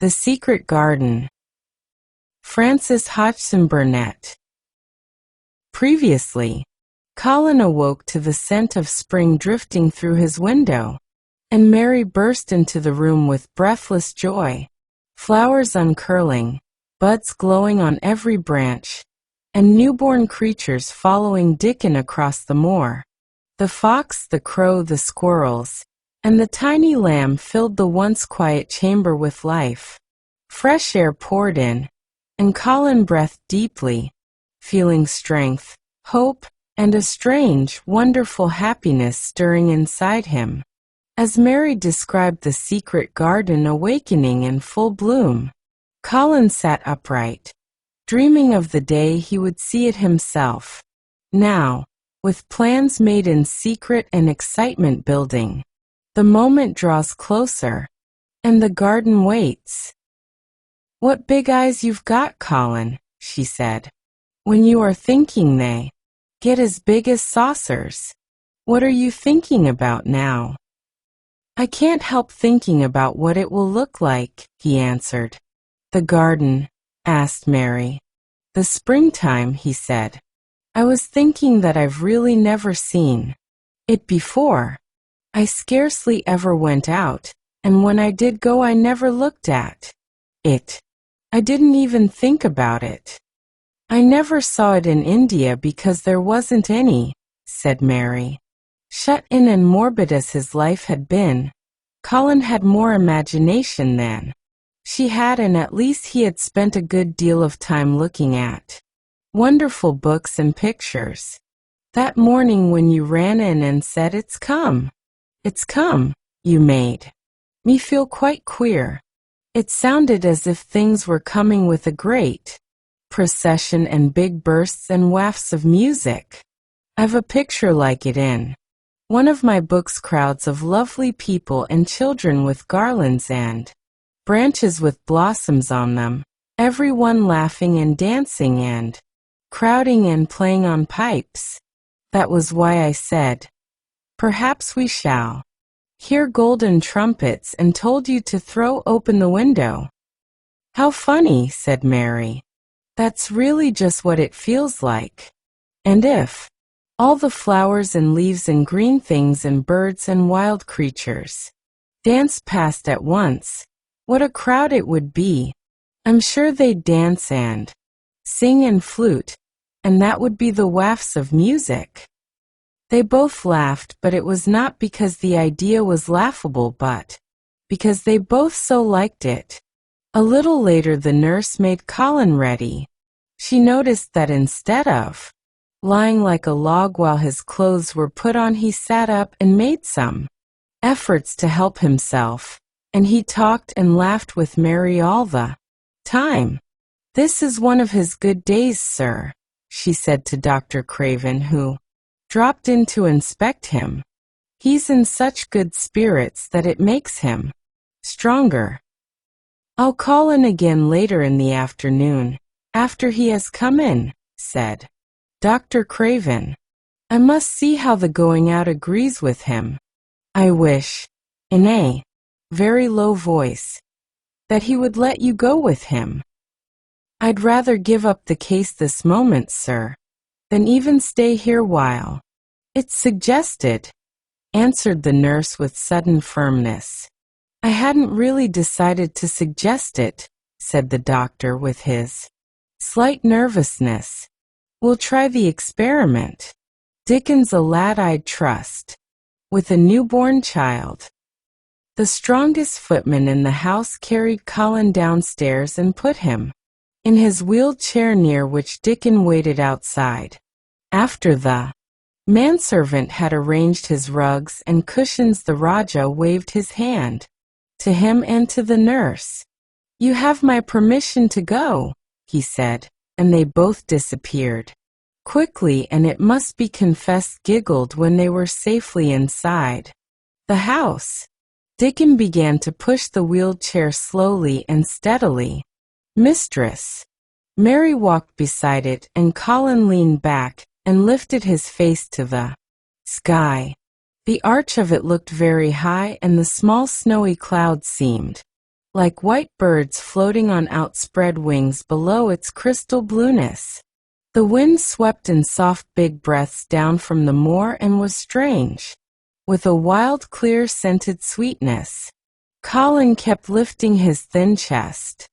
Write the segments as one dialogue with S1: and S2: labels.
S1: The Secret Garden. Francis Hodgson Burnett. Previously, Colin awoke to the scent of spring drifting through his window, and Mary burst into the room with breathless joy. Flowers uncurling, buds glowing on every branch, and newborn creatures following Dickon across the moor. The fox, the crow, the squirrels, and the tiny lamb filled the once quiet chamber with life. Fresh air poured in, and Colin breathed deeply, feeling strength, hope, and a strange, wonderful happiness stirring inside him. As Mary described the secret garden awakening in full bloom, Colin sat upright, dreaming of the day he would see it himself. Now, with plans made in secret and excitement building, the moment draws closer, and the garden waits. "What big eyes you've got, Colin," she said. "When you are thinking they get as big as saucers. What are you thinking about now?" "I can't help thinking about what it will look like," he answered. "The garden?" asked Mary. "The springtime," he said. "I was thinking that I've really never seen it before. I scarcely ever went out, and when I did go I never looked at it. I didn't even think about it. I never saw it in India because there wasn't any," said Mary. Shut in and morbid as his life had been, Colin had more imagination than she had, and at least he had spent a good deal of time looking at wonderful books and pictures. "That morning when you ran in and said, 'It's come, you made me feel quite queer. It sounded as if things were coming with a great procession and big bursts and wafts of music. I've a picture like it in one of my books, crowds of lovely people and children with garlands and branches with blossoms on them, everyone laughing and dancing and crowding and playing on pipes. That was why I said, perhaps we shall hear golden trumpets, and told you to throw open the window." "How funny," said Mary. "That's really just what it feels like. And if all the flowers and leaves and green things and birds and wild creatures danced past at once, what a crowd it would be. I'm sure they'd dance and sing and flute, and that would be the wafts of music." They both laughed, but it was not because the idea was laughable, but because they both so liked it. A little later the nurse made Colin ready. She noticed that instead of lying like a log while his clothes were put on, he sat up and made some efforts to help himself, and he talked and laughed with Mary all the time. "This is one of his good days, sir," she said to Dr. Craven, who dropped in to inspect him. "He's in such good spirits that it makes him stronger. I'll call in again later in the afternoon, after he has come in," said Dr. Craven. "I must see how the going out agrees with him. I wish," in a very low voice, "that he would let you go with him. I'd rather give up the case this moment, sir, than even stay here while it's suggested," answered the nurse with sudden firmness. "I hadn't really decided to suggest it," said the doctor with his slight nervousness. "We'll try the experiment. Dickon's a lad I'd trust with a newborn child." The strongest footman in the house carried Colin downstairs and put him in his wheeled chair, near which Dickon waited outside. After the manservant had arranged his rugs and cushions, the Rajah waved his hand to him and to the nurse. "You have my permission to go," he said, and they both disappeared quickly, and it must be confessed giggled when they were safely inside the house. Dickon began to push the wheeled chair slowly and steadily. "Mistress." Mary walked beside it, and Colin leaned back and lifted his face to the sky. The arch of it looked very high, and the small snowy clouds seemed like white birds floating on outspread wings below its crystal blueness. The wind swept in soft big breaths down from the moor and was strange, with a wild clear scented sweetness. Colin kept lifting his thin chest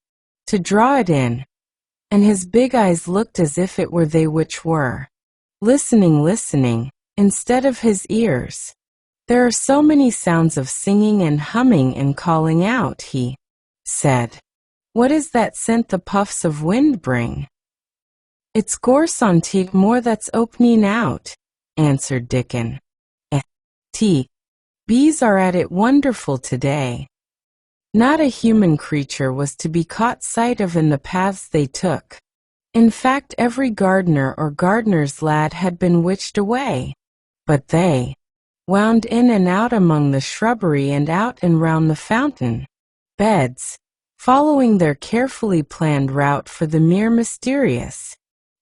S1: to draw it in, and his big eyes looked as if it were they which were listening, instead of his ears. There are so many sounds of singing and humming and calling out, he said. What is that scent the puffs of wind bring? It's gorse on tea moor that's opening out, answered Dickon. Bees are at it wonderful today. Not a human creature was to be caught sight of in the paths they took. In fact, every gardener or gardener's lad had been witched away. But they wound in and out among the shrubbery and out and round the fountain beds, following their carefully planned route for the mere mysterious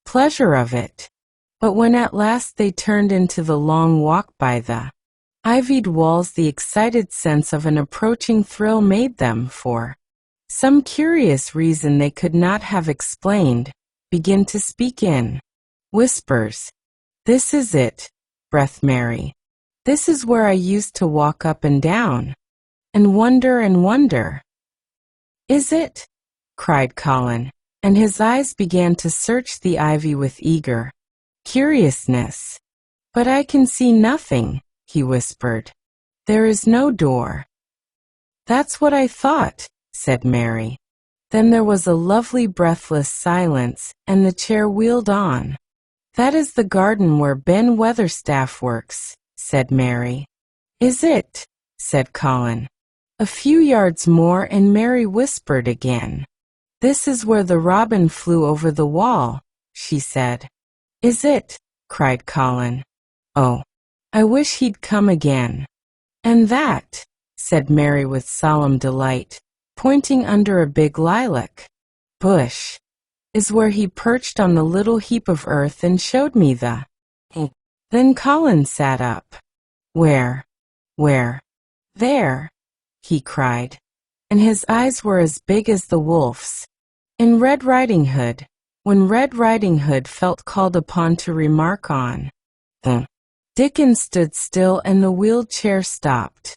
S1: pleasure of it. But when at last they turned into the long walk by the ivied walls, the excited sense of an approaching thrill made them, for some curious reason they could not have explained, begin to speak in whispers. This is it, breathed Mary. This is where I used to walk up and down, and wonder. Is it? Cried Colin, and his eyes began to search the ivy with eager curiousness. But I can see nothing, he whispered. There is no door. That's what I thought, said Mary. Then there was a lovely breathless silence, and the chair wheeled on. That is the garden where Ben Weatherstaff works, said Mary. Is it? Said Colin. A few yards more and Mary whispered again. This is where the robin flew over the wall, she said. Is it? Cried Colin. Oh, I wish he'd come again. And that, said Mary with solemn delight, pointing under a big lilac bush, is where he perched on the little heap of earth and showed me the. Then Colin sat up. Where? There, he cried, and his eyes were as big as the wolf's. In Red Riding Hood, when Red Riding Hood felt called upon to remark on the. Dickon stood still and the wheeled chair stopped.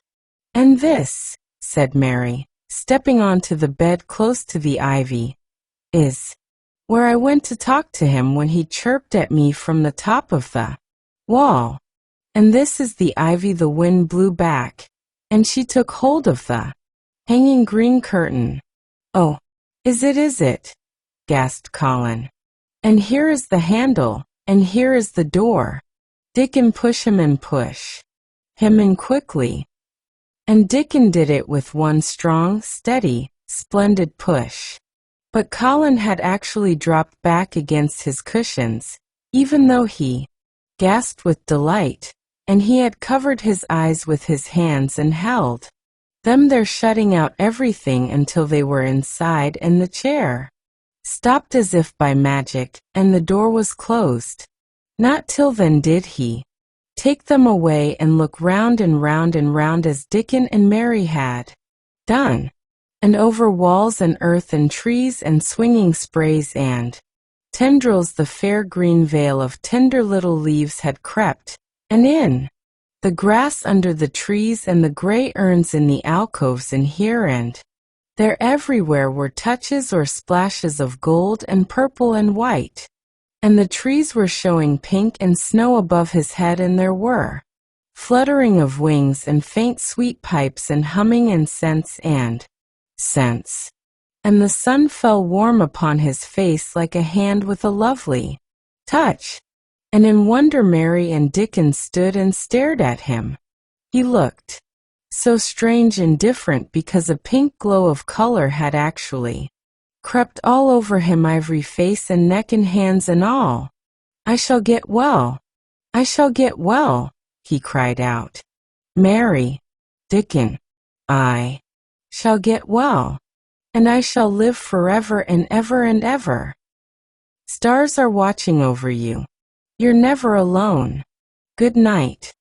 S1: And this, said Mary, stepping onto the bed close to the ivy, is where I went to talk to him when he chirped at me from the top of the wall. And this is the ivy the wind blew back, and she took hold of the hanging green curtain. Oh, is it? Gasped Colin. And here is the handle, and here is the door. Dickon, push him in quickly. And Dickon did it with one strong, steady, splendid push. But Colin had actually dropped back against his cushions, even though he gasped with delight, and he had covered his eyes with his hands and held them there, shutting out everything until they were inside and the chair stopped as if by magic, and the door was closed. Not till then did he take them away and look round and round and round as Dickon and Mary had done, and over walls and earth and trees and swinging sprays and tendrils the fair green veil of tender little leaves had crept, and in the grass under the trees and the gray urns in the alcoves, and here and there everywhere were touches or splashes of gold and purple and white. And the trees were showing pink and snow above his head, and there were fluttering of wings and faint sweet pipes and humming and scents. And the sun fell warm upon his face like a hand with a lovely touch. And in wonder Mary and Dickon stood and stared at him. He looked so strange and different because a pink glow of color had actually crept all over him, ivory face and neck and hands and all. I shall get well, he cried out. Mary, Dickon, I shall get well, and I shall live forever and ever and ever. Stars are watching over you. You're never alone. Good night.